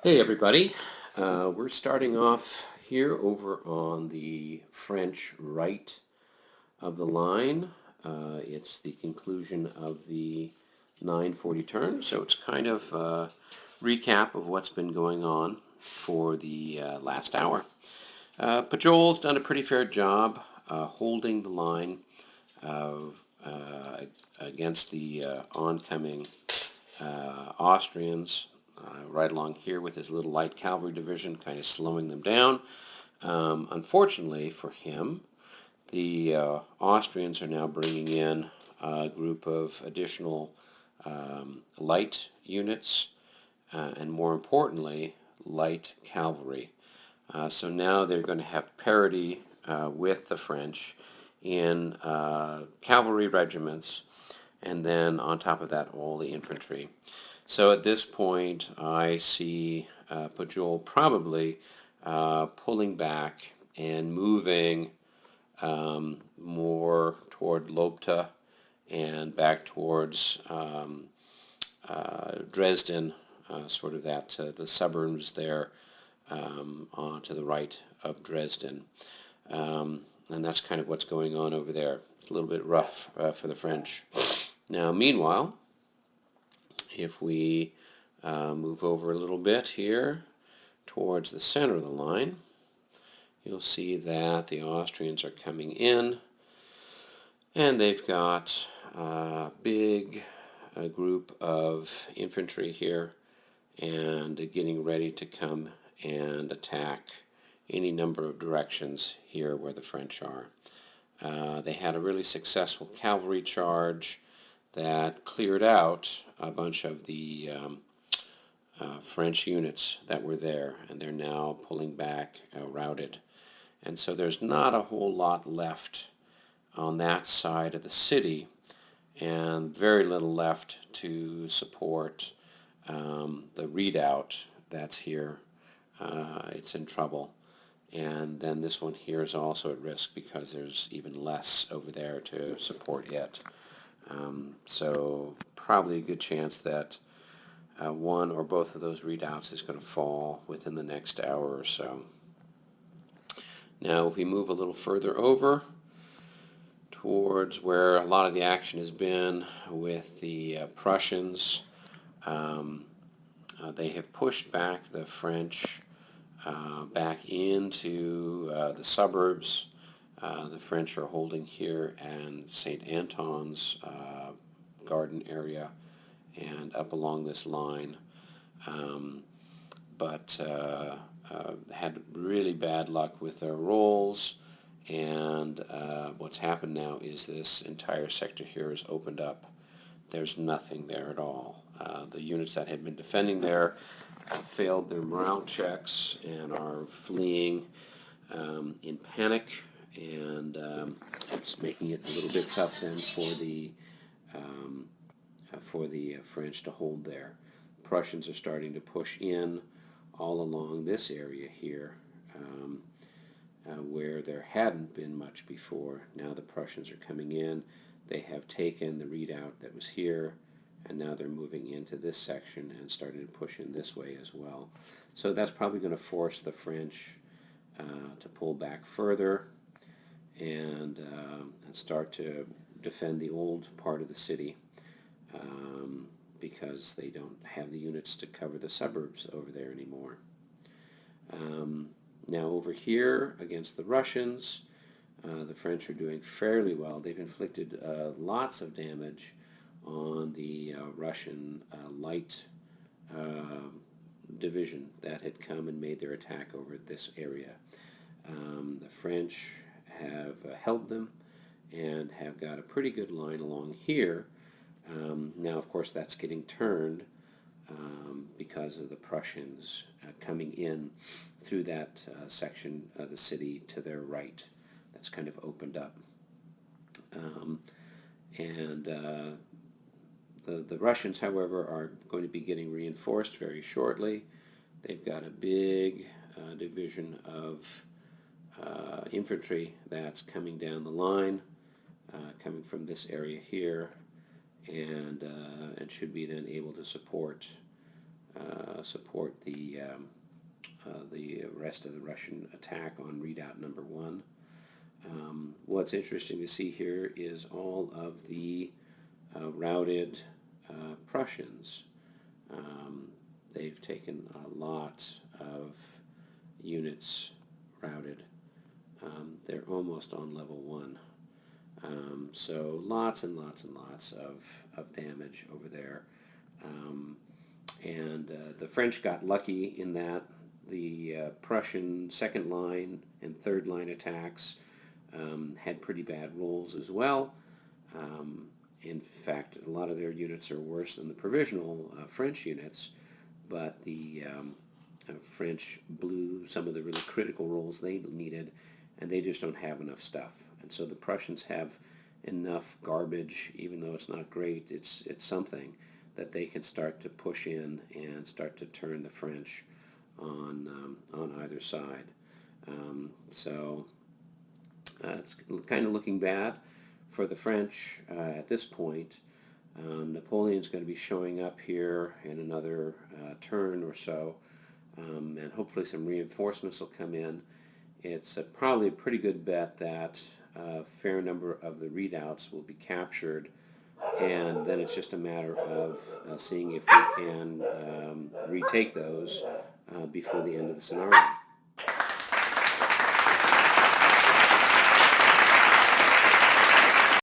Hey everybody, we're starting off here over on the French right of the line. It's the conclusion of the 9:40 turn, so it's kind of a recap of what's been going on for the last hour. Pajol's done a pretty fair job holding the line uh, against the oncoming Austrians right along here with his little light cavalry division, kind of slowing them down. Unfortunately for him, the Austrians are now bringing in a group of additional light units and, more importantly, light cavalry. So now they're going to have parity with the French in cavalry regiments, and then on top of that, all the infantry. So at this point, I see Pujol probably pulling back and moving more toward Lobta and back towards Dresden, sort of that the suburbs there to the right of Dresden. And that's kind of what's going on over there. It's a little bit rough for the French. Now, meanwhile, if we move over a little bit here towards the center of the line, you'll see that the Austrians are coming in, and they've got a big group of infantry here and getting ready to come and attack any number of directions here where the French are. They had a really successful cavalry charge that cleared out a bunch of the French units that were there, and they're now pulling back, routed. And so there's not a whole lot left on that side of the city, and very little left to support the redoubt that's here. It's in trouble. And then this one here is also at risk because there's even less over there to support it. So probably a good chance that one or both of those readouts is going to fall within the next hour or so. Now, if we move a little further over towards where a lot of the action has been with the Prussians, they have pushed back the French back into the suburbs. The French are holding here and St. Anton's garden area and up along this line, but had really bad luck with their rolls, and what's happened now is this entire sector here is opened up. There's nothing there at all. The units that had been defending there failed their morale checks and are fleeing in panic, and it's making it a little bit tough then for the French to hold there. Prussians are starting to push in all along this area here, where there hadn't been much before. Now the Prussians are coming in. They have taken the redoubt that was here, and now they're moving into this section and starting to push in this way as well. So that's probably going to force the French to pull back further and start to defend the old part of the city, because they don't have the units to cover the suburbs over there anymore. Now over here against the Russians, the French are doing fairly well. They've inflicted lots of damage on the Russian light division that had come and made their attack over this area. The French have held them and have got a pretty good line along here. Now, of course, that's getting turned because of the Prussians coming in through that section of the city to their right. That's kind of opened up. And the Russians, however, are going to be getting reinforced very shortly. They've got a big division of infantry that's coming down the line, coming from this area here, and should be then able to support support the rest of the Russian attack on redoubt number 1. What's interesting to see here is all of the routed Prussians. They've taken a lot of units routed. They're almost on level 1. So lots and lots and lots of damage over there. The French got lucky in that the Prussian second line and third line attacks had pretty bad rolls as well. In fact, a lot of their units are worse than the provisional French units, but the French blew some of the really critical rolls they needed, and they just don't have enough stuff. And so the Prussians have enough garbage, even though it's not great, it's something that they can start to push in and start to turn the French on either side. So it's kind of looking bad for the French at this point. Napoleon's going to be showing up here in another turn or so, and hopefully some reinforcements will come in. It's probably a pretty good bet that a fair number of the redoubts will be captured, and then it's just a matter of seeing if we can retake those before the end of the scenario.